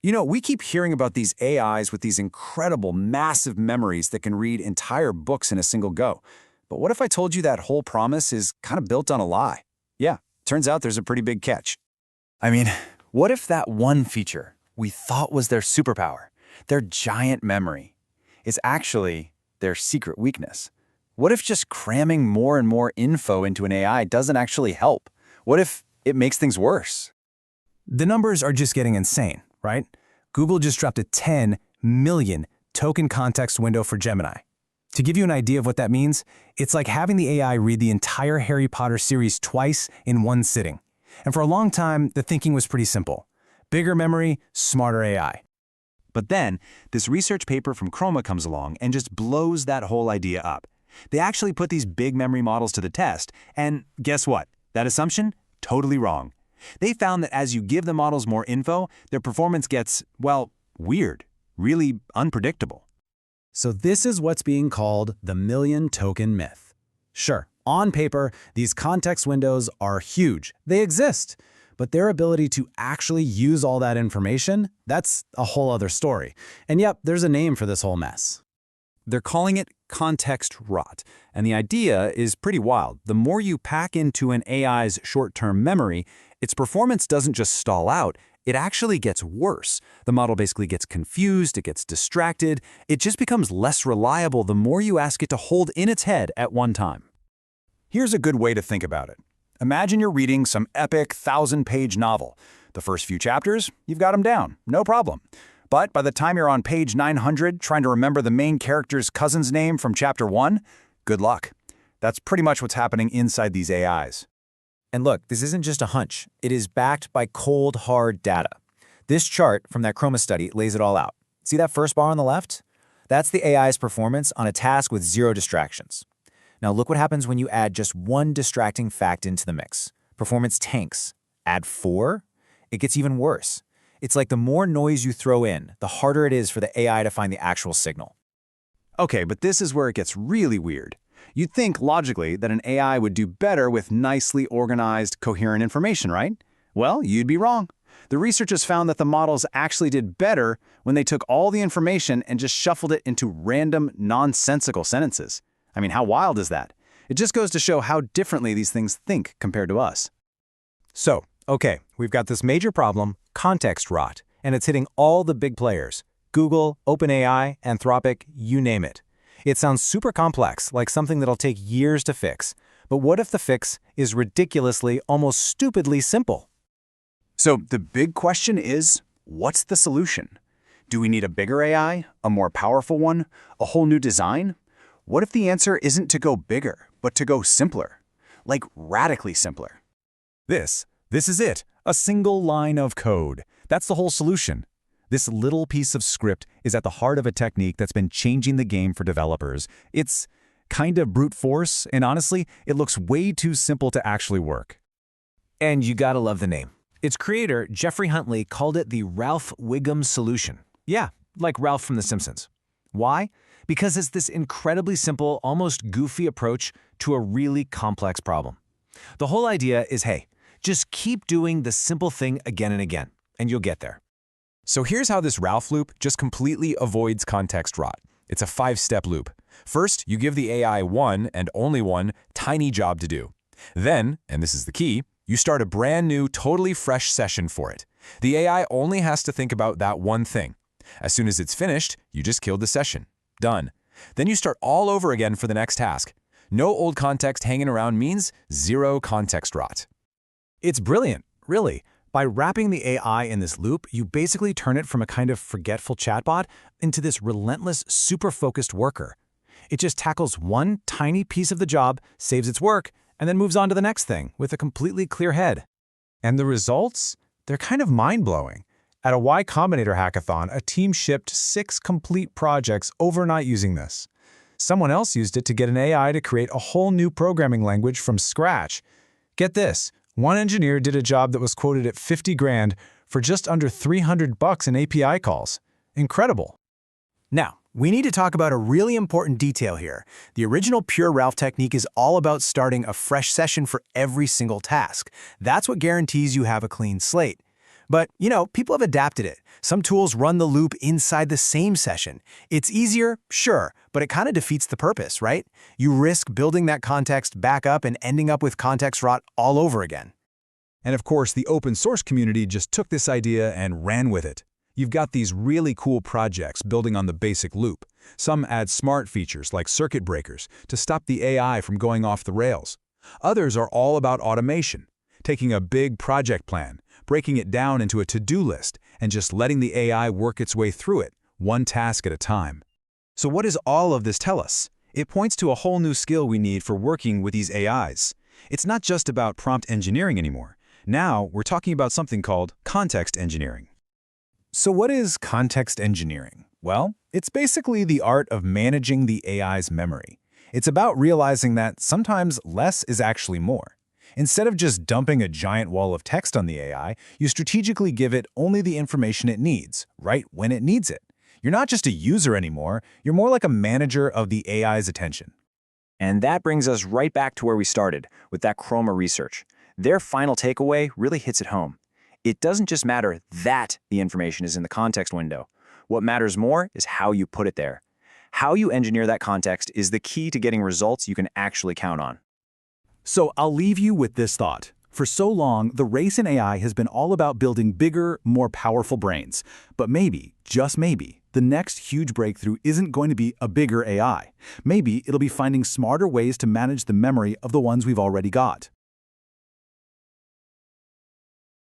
We keep hearing about these AIs with these incredible, massive memories that can read entire books in a single go. But what if I told you that whole promise is kind of built on a lie? Yeah, turns out there's a pretty big catch. I mean, what if that one feature we thought was their superpower, their giant memory, is actually their secret weakness? What if just cramming more and more info into an AI doesn't actually help? What if it makes things worse? The numbers are just getting insane, right? Google just dropped a 10 million token context window for Gemini. To give you an idea of what that means, it's like having the AI read the entire Harry Potter series twice in one sitting. And for a long time, the thinking was pretty simple. Bigger memory, smarter AI. But then, this research paper from Chroma comes along and just blows that whole idea up. They actually put these big memory models to the test, and guess what? That assumption? Totally wrong. They found that as you give the models more info, their performance gets, well, weird, really unpredictable. So this is what's being called the million token myth. Sure, on paper, these context windows are huge. They exist. But their ability to actually use all that information, that's a whole other story. And yep, there's a name for this whole mess. They're calling it context rot, and the idea is pretty wild. The more you pack into an AI's short-term memory, its performance doesn't just stall out, it actually gets worse. The model basically gets confused, it gets distracted, it just becomes less reliable the more you ask it to hold in its head at one time. Here's a good way to think about it. Imagine you're reading some epic 1,000-page novel. The first few chapters, you've got them down, no problem. But by the time you're on page 900 trying to remember the main character's cousin's name from chapter 1, good luck. That's pretty much what's happening inside these AIs. And look, this isn't just a hunch. It is backed by cold, hard data. This chart from that Chroma study lays it all out. See that first bar on the left? That's the AI's performance on a task with 0 distractions. Now look what happens when you add just one distracting fact into the mix. Performance tanks. Add 4? It gets even worse. It's like the more noise you throw in, the harder it is for the AI to find the actual signal. Okay, but this is where it gets really weird. You'd think, logically, that an AI would do better with nicely organized, coherent information, right? Well, you'd be wrong. The researchers found that the models actually did better when they took all the information and just shuffled it into random, nonsensical sentences. I mean, how wild is that? It just goes to show how differently these things think compared to us. So, okay, we've got this major problem, context rot, and it's hitting all the big players. Google, OpenAI, Anthropic, you name it. It sounds super complex, like something that'll take years to fix. But what if the fix is ridiculously, almost stupidly simple? So the big question is, what's the solution? Do we need a bigger AI, a more powerful one, a whole new design? What if the answer isn't to go bigger, but to go simpler? Like radically simpler? This is it, a single line of code. That's the whole solution. This little piece of script is at the heart of a technique that's been changing the game for developers. It's kind of brute force, and honestly, it looks way too simple to actually work. And you gotta love the name. Its creator, Geoffrey Huntley, called it the Ralph Wiggum solution. Yeah, like Ralph from The Simpsons. Why? Because it's this incredibly simple, almost goofy approach to a really complex problem. The whole idea is, hey, just keep doing the simple thing again and again, and you'll get there. So here's how this Ralph loop just completely avoids context rot. It's a 5-step loop. First, you give the AI one, and only one, tiny job to do. Then, and this is the key, you start a brand new, totally fresh session for it. The AI only has to think about that one thing. As soon as it's finished, you just killed the session. Done. Then you start all over again for the next task. No old context hanging around means 0 context rot. It's brilliant, really. By wrapping the AI in this loop, you basically turn it from a kind of forgetful chatbot into this relentless, super focused worker. It just tackles one tiny piece of the job, saves its work, and then moves on to the next thing with a completely clear head. And the results? They're kind of mind-blowing. At a Y Combinator hackathon, a team shipped 6 complete projects overnight using this. Someone else used it to get an AI to create a whole new programming language from scratch. Get this, one engineer did a job that was quoted at 50 grand for just under $300 in API calls. Incredible. Now, we need to talk about a really important detail here. The original Pure Ralph technique is all about starting a fresh session for every single task. That's what guarantees you have a clean slate. But, people have adapted it. Some tools run the loop inside the same session. It's easier, sure, but it kind of defeats the purpose, right? You risk building that context back up and ending up with context rot all over again. And of course, the open source community just took this idea and ran with it. You've got these really cool projects building on the basic loop. Some add smart features like circuit breakers to stop the AI from going off the rails. Others are all about automation, taking a big project plan, breaking it down into a to-do list, and just letting the AI work its way through it, one task at a time. So what does all of this tell us? It points to a whole new skill we need for working with these AIs. It's not just about prompt engineering anymore. Now we're talking about something called context engineering. So what is context engineering? Well, it's basically the art of managing the AI's memory. It's about realizing that sometimes less is actually more. Instead of just dumping a giant wall of text on the AI, you strategically give it only the information it needs, right when it needs it. You're not just a user anymore, you're more like a manager of the AI's attention. And that brings us right back to where we started, with that Chroma research. Their final takeaway really hits it home. It doesn't just matter that the information is in the context window. What matters more is how you put it there. How you engineer that context is the key to getting results you can actually count on. So I'll leave you with this thought. For so long, the race in AI has been all about building bigger, more powerful brains. But maybe, just maybe, the next huge breakthrough isn't going to be a bigger AI. Maybe it'll be finding smarter ways to manage the memory of the ones we've already got.